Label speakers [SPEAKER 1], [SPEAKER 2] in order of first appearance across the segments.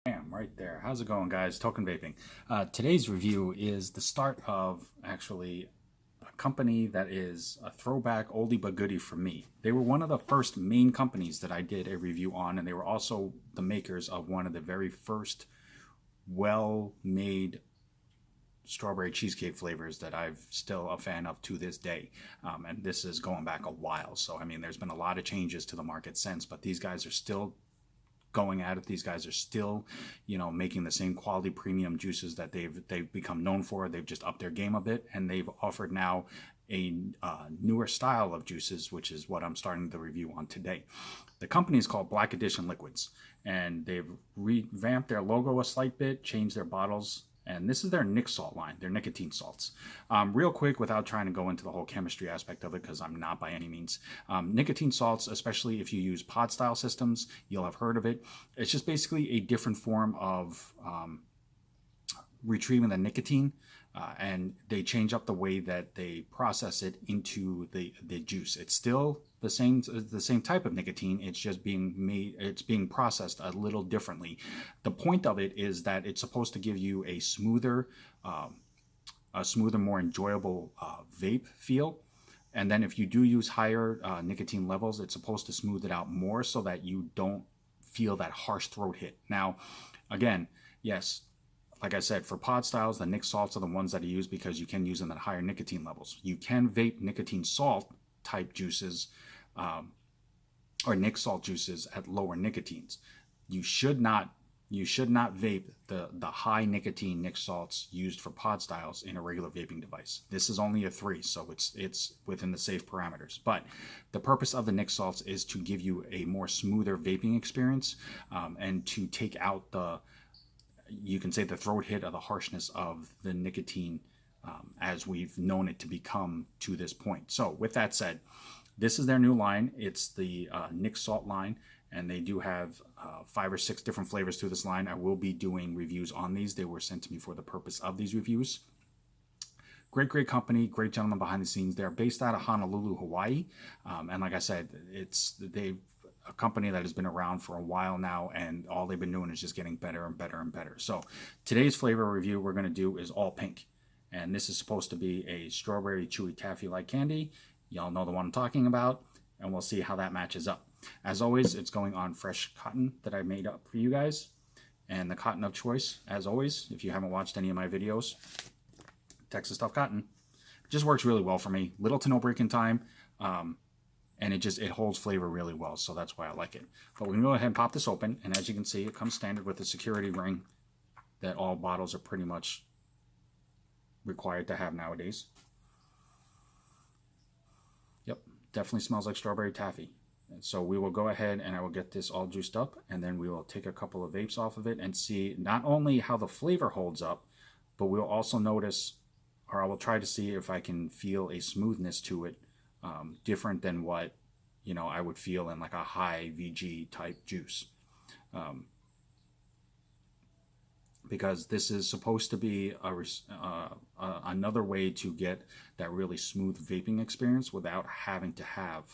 [SPEAKER 1] Bam, right there. How's it going, guys? Token Vaping. Today's review is the start of actually a company that is a throwback oldie but goodie for me. They were one of the first main companies that I did a review on, and they were also the makers of one of the very first well-made strawberry cheesecake flavors that I'm still a fan of to this day. And this is going back a while. So, I mean, there's been a lot of changes to the market since, but these guys are still going at it. These guys are still, making the same quality premium juices that they've become known for. They've just upped their game a bit, and they've offered now a newer style of juices, which is what I'm starting the review on today. The company is called Black Edition Liquids, and they've revamped their logo a slight bit, changed their bottles, and this is their Nic Salt line, their nicotine salts. Real quick, without trying to go into the whole chemistry aspect of it, because I'm not by any means. Nicotine salts, especially if you use pod style systems, you'll have heard of it. It's just basically a different form of retrieving the nicotine, and they change up the way that they process it into the juice. It's still the same type of nicotine. It's just being processed a little differently. The point of it is that it's supposed to give you a smoother, more enjoyable vape feel. And then if you do use higher nicotine levels, it's supposed to smooth it out more so that you don't feel that harsh throat hit. Now, again, yes, like I said, for pod styles, the Nic Salts are the ones that are used because you can use them at higher nicotine levels. You can vape nicotine salt type juices or Nic Salt juices at lower nicotines. You should not vape the high nicotine Nic Salts used for pod styles in a regular vaping device. This is only a 3, so it's within the safe parameters. But the purpose of the Nic Salts is to give you a more smoother vaping experience, and to take out you can say the throat hit or the harshness of the nicotine as we've known it to become to this point. So with that said, this is their new line. It's the Nic Salt line, and they do have 5 or 6 different flavors to this line. I will be doing reviews on these. They were sent to me for the purpose of these reviews. Great company, great gentleman behind the scenes. They're based out of Honolulu, Hawaii, and like I said, they've a company that has been around for a while now, and all they've been doing is just getting better and better and better. So today's flavor review we're going to do is all pink, and this is supposed to be a strawberry chewy taffy like candy. Y'all know the one I'm talking about, and we'll see how that matches up. As always, it's going on fresh cotton that I made up for you guys, and the cotton of choice, as always, if you haven't watched any of my videos, Texas Tough Cotton. It just works really well for me. Little to no break-in time. And it holds flavor really well, so that's why I like it. But we can go ahead and pop this open, and as you can see, it comes standard with the security ring that all bottles are pretty much required to have nowadays. Yep, definitely smells like strawberry taffy. And so we will go ahead and I will get this all juiced up, and then we will take a couple of vapes off of it and see not only how the flavor holds up, but we'll also notice, or I will try to see if I can feel a smoothness to it, different than what I would feel in like a high VG type juice, because this is supposed to be another way to get that really smooth vaping experience without having to have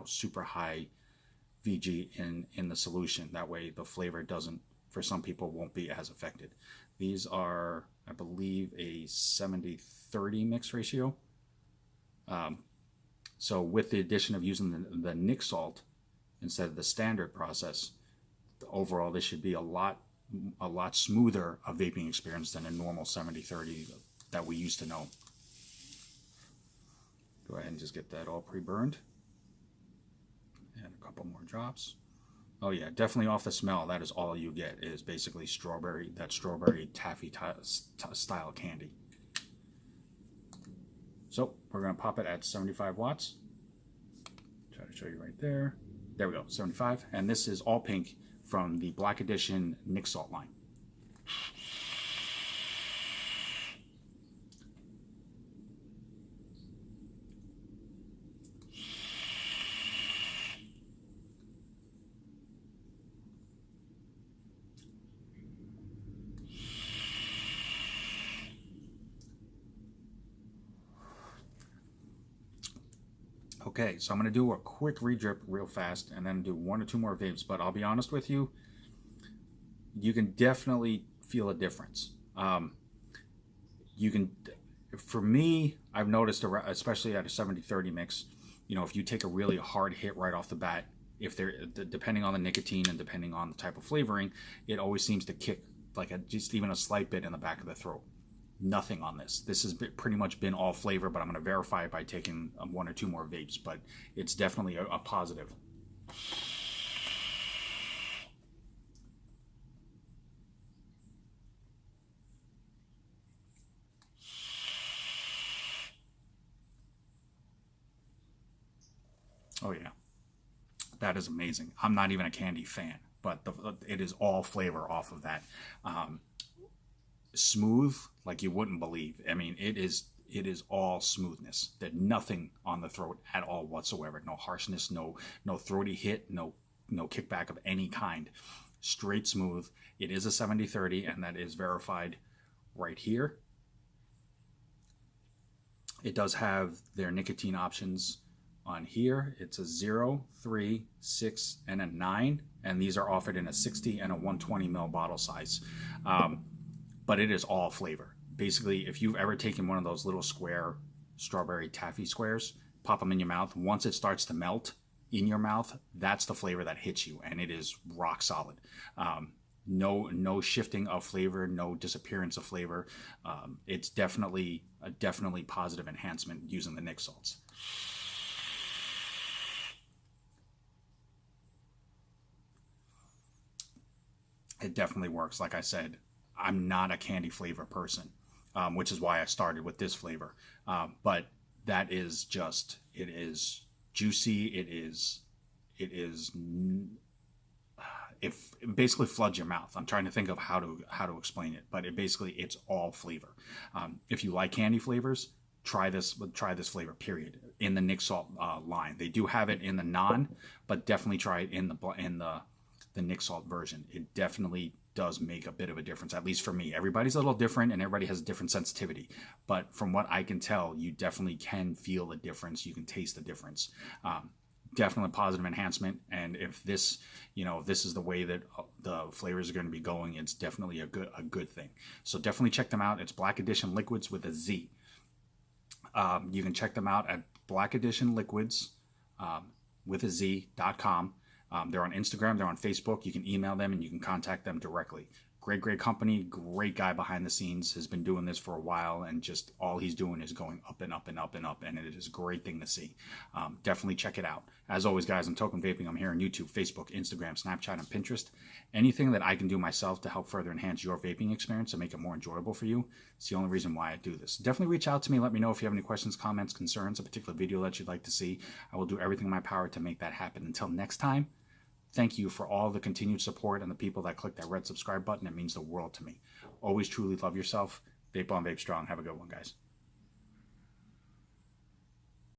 [SPEAKER 1] super high VG in the solution. That way the flavor doesn't, for some people, won't be as affected. These are, I believe, a 70-30 mix ratio. So with the addition of using the Nic Salt instead of the standard process, overall this should be a lot smoother a vaping experience than a normal 70-30 that we used to know. Go ahead and just get that all pre-burned. And a couple more drops. Oh yeah, definitely off the smell, that is all you get, is basically strawberry taffy style candy. So we're going to pop it at 75 watts. Try to show you right there. There we go, 75. And this is all pink from the Black Edition Nic Salt line. Okay, so I'm going to do a quick re-drip real fast and then do 1 or 2 more vapes, but I'll be honest with you, you can definitely feel a difference. You can, for me, I've noticed, especially at a 70-30 mix, you know, if you take a really hard hit right off the bat, if they're depending on the nicotine and depending on the type of flavoring, it always seems to kick like just even a slight bit in the back of the throat. Nothing on this. This has pretty much been all flavor, but I'm going to verify it by taking 1 or 2 more vapes, but it's definitely a positive. Oh yeah, that is amazing. I'm not even a candy fan, but it is all flavor off of that. Smooth like you wouldn't believe. I mean, it is all smoothness. There's nothing on the throat at all whatsoever. No harshness, no throaty hit, no kickback of any kind. Straight smooth. It is a 70-30, and that is verified right here. It does have their nicotine options on here. It's a 0, 3, 6, and a 9, and these are offered in a 60 and a 120 ml bottle size. But it is all flavor. Basically, if you've ever taken one of those little square strawberry taffy squares, pop them in your mouth, once it starts to melt in your mouth, that's the flavor that hits you, and it is rock solid. No shifting of flavor, no disappearance of flavor. It's definitely positive enhancement using the Nic Salts. It definitely works. Like I said, I'm not a candy flavor person, which is why I started with this flavor. But that is just, it is juicy. It basically floods your mouth. I'm trying to think of how to explain it, but it's all flavor. If you like candy flavors, try this flavor, period, in the Nic Salt line. They do have it in the non, but definitely try it in the Nic Salt version. It definitely does make a bit of a difference, at least for me. Everybody's a little different and everybody has a different sensitivity, but from what I can tell, you definitely can feel the difference. You can taste the difference. Definitely positive enhancement, and if this is the way that the flavors are going to be going, it's definitely a good thing. So definitely check them out. It's Black Edition Liquids with a Z. You can check them out at Black Edition Liquids with a Z.com. They're on Instagram, they're on Facebook. You can email them and you can contact them directly. Great company, great guy behind the scenes, has been doing this for a while, and just all he's doing is going up and up and up and up, and it is a great thing to see. Definitely check it out. As always, guys, I'm Token Vaping. I'm here on YouTube, Facebook, Instagram, Snapchat, and Pinterest. Anything that I can do myself to help further enhance your vaping experience and make it more enjoyable for you, it's the only reason why I do this. Definitely reach out to me. Let me know if you have any questions, comments, concerns, a particular video that you'd like to see. I will do everything in my power to make that happen. Until next time, thank you for all the continued support and the people that click that red subscribe button. It means the world to me. Always truly love yourself. Vape on, vape strong. Have a good one, guys.